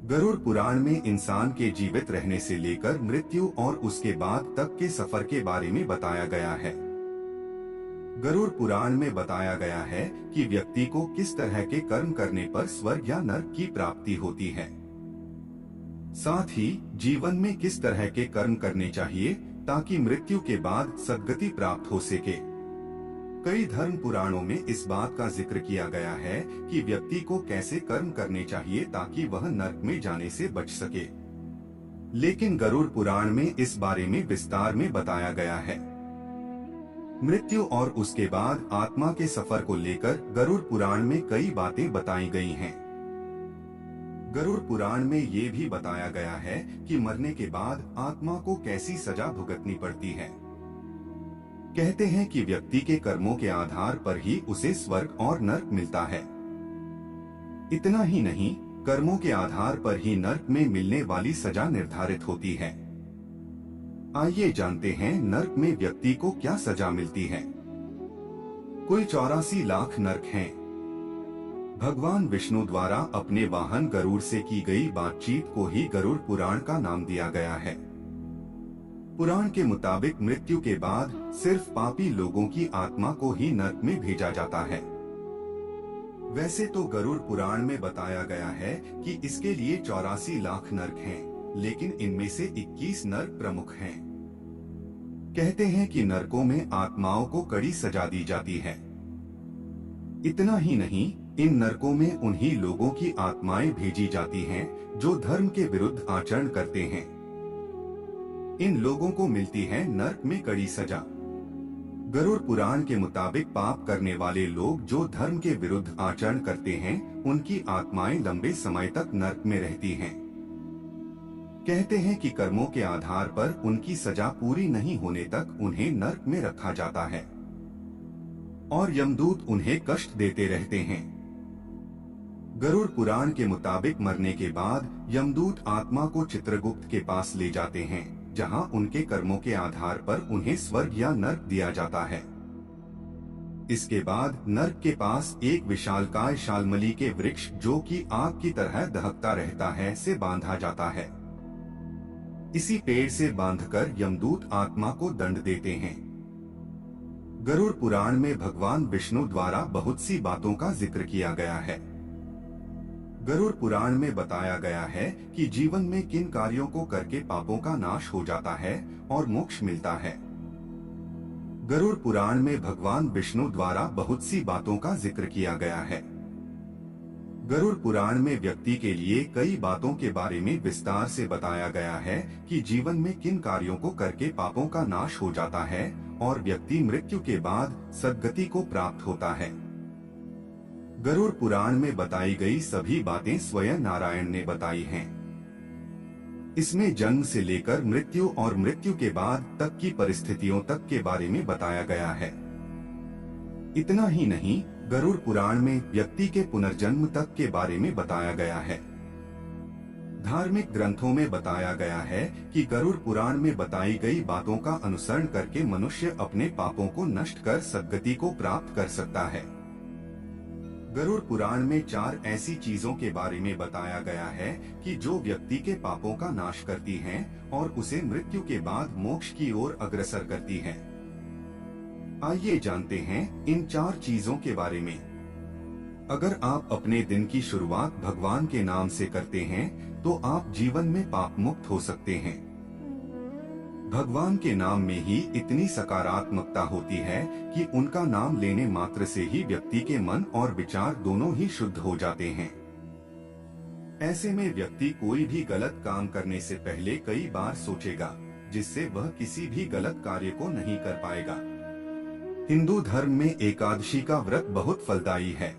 गरुड़ पुराण में इंसान के जीवित रहने से लेकर मृत्यु और उसके बाद तक के सफर के बारे में बताया गया है। गरुड़ पुराण में बताया गया है कि व्यक्ति को किस तरह के कर्म करने पर स्वर्ग या नरक की प्राप्ति होती है। साथ ही जीवन में किस तरह के कर्म करने चाहिए ताकि मृत्यु के बाद सद्गति प्राप्त हो सके। कई धर्म पुराणों में इस बात का जिक्र किया गया है कि व्यक्ति को कैसे कर्म करने चाहिए ताकि वह नरक में जाने से बच सके। लेकिन गरुड़ पुराण में इस बारे में विस्तार में बताया गया है। मृत्यु और उसके बाद आत्मा के सफर को लेकर गरुड़ पुराण में कई बातें बताई गई हैं। गरुड़ पुराण में ये भी बताया गया है कि मरने के बाद आत्मा को कैसी सजा भुगतनी पड़ती है। कहते हैं कि व्यक्ति के कर्मों के आधार पर ही उसे स्वर्ग और नरक मिलता है। इतना ही नहीं, कर्मों के आधार पर ही नरक में मिलने वाली सजा निर्धारित होती है। आइए जानते हैं नरक में व्यक्ति को क्या सजा मिलती है। कुल 84 लाख नरक हैं। भगवान विष्णु द्वारा अपने वाहन गरुड़ से की गई बातचीत को ही गरुड़ पुराण का नाम दिया गया है। पुराण के मुताबिक मृत्यु के बाद सिर्फ पापी लोगों की आत्मा को ही नरक में भेजा जाता है। वैसे तो गरुड़ पुराण में बताया गया है कि इसके लिए 84 लाख नरक हैं, लेकिन इनमें से 21 नरक प्रमुख हैं। कहते हैं कि नरकों में आत्माओं को कड़ी सजा दी जाती है। इतना ही नहीं, इन नरकों में उन्हीं लोगों की आत्माएं भेजी जाती हैं जो धर्म के विरुद्ध आचरण करते हैं। इन लोगों को मिलती है नरक में कड़ी सजा। गरुड़ पुराण के मुताबिक पाप करने वाले लोग जो धर्म के विरुद्ध आचरण करते हैं, उनकी आत्माएं लंबे समय तक नरक में रहती हैं। कहते हैं कि कर्मों के आधार पर उनकी सजा पूरी नहीं होने तक उन्हें नरक में रखा जाता है और यमदूत उन्हें कष्ट देते रहते हैं। गरुड़ पुराण के मुताबिक मरने के बाद यमदूत आत्मा को चित्रगुप्त के पास ले जाते हैं, जहां उनके कर्मों के आधार पर उन्हें स्वर्ग या नरक दिया जाता है। इसके बाद नरक के पास एक विशालकाय शालमली के वृक्ष जो कि आग की तरह दहकता रहता है से बांधा जाता है। इसी पेड़ से बांधकर यमदूत आत्मा को दंड देते हैं। गरुड़ पुराण में भगवान विष्णु द्वारा बहुत सी बातों का जिक्र किया गया है। गरुड़ पुराण में बताया गया है कि जीवन में किन कार्यों को करके पापों का नाश हो जाता है और मोक्ष मिलता है। गरुड़ पुराण में भगवान विष्णु द्वारा बहुत सी बातों का जिक्र किया गया है। गरुड़ पुराण में व्यक्ति के लिए कई बातों के बारे में विस्तार से बताया गया है कि जीवन में किन कार्यों को करके पापों का नाश हो जाता है और व्यक्ति मृत्यु के बाद सद्गति को प्राप्त होता है। गरुड़ पुराण में बताई गई सभी बातें स्वयं नारायण ने बताई हैं। इसमें जन्म से लेकर मृत्यु और मृत्यु के बाद तक की परिस्थितियों तक के बारे में बताया गया है। इतना ही नहीं, गरुड़ पुराण में व्यक्ति के पुनर्जन्म तक के बारे में बताया गया है। धार्मिक ग्रंथों में बताया गया है कि गरुड़ पुराण में बताई गई बातों का अनुसरण करके मनुष्य अपने पापों को नष्ट कर सद्गति को प्राप्त कर सकता है। गरुड़ पुराण में 4 ऐसी चीजों के बारे में बताया गया है कि जो व्यक्ति के पापों का नाश करती हैं और उसे मृत्यु के बाद मोक्ष की ओर अग्रसर करती हैं। आइए जानते हैं इन 4 चीजों के बारे में। अगर आप अपने दिन की शुरुआत भगवान के नाम से करते हैं तो आप जीवन में पाप मुक्त हो सकते हैं। भगवान के नाम में ही इतनी सकारात्मकता होती है कि उनका नाम लेने मात्र से ही व्यक्ति के मन और विचार दोनों ही शुद्ध हो जाते हैं। ऐसे में व्यक्ति कोई भी गलत काम करने से पहले कई बार सोचेगा, जिससे वह किसी भी गलत कार्य को नहीं कर पाएगा। हिंदू धर्म में एकादशी का व्रत बहुत फलदायी है।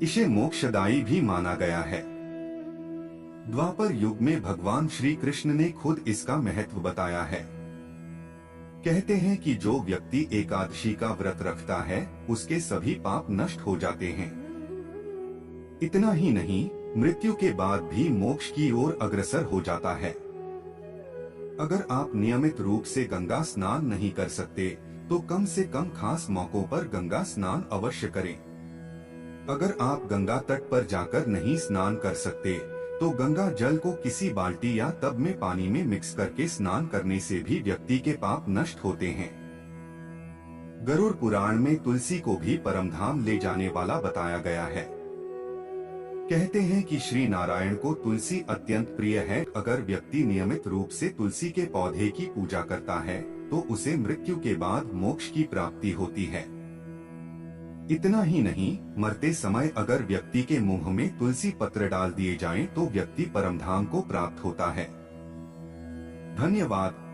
इसे मोक्षदायी भी माना गया है। द्वापर युग में भगवान श्री कृष्ण ने खुद इसका महत्व बताया है। कहते हैं कि जो व्यक्ति एकादशी का व्रत रखता है उसके सभी पाप नष्ट हो जाते हैं। इतना ही नहीं, मृत्यु के बाद भी मोक्ष की ओर अग्रसर हो जाता है। अगर आप नियमित रूप से गंगा स्नान नहीं कर सकते तो कम से कम खास मौकों पर गंगा स्नान अवश्य करें। अगर आप गंगा तट पर जाकर नहीं स्नान कर सकते तो गंगा जल को किसी बाल्टी या टब में पानी में मिक्स करके स्नान करने से भी व्यक्ति के पाप नष्ट होते हैं। गरुड़ पुराण में तुलसी को भी परमधाम ले जाने वाला बताया गया है। कहते हैं कि श्री नारायण को तुलसी अत्यंत प्रिय है। अगर व्यक्ति नियमित रूप से तुलसी के पौधे की पूजा करता है तो उसे मृत्यु के बाद मोक्ष की प्राप्ति होती है। इतना ही नहीं, मरते समय अगर व्यक्ति के मुंह में तुलसी पत्र डाल दिए जाएं तो व्यक्ति परमधाम को प्राप्त होता है। धन्यवाद।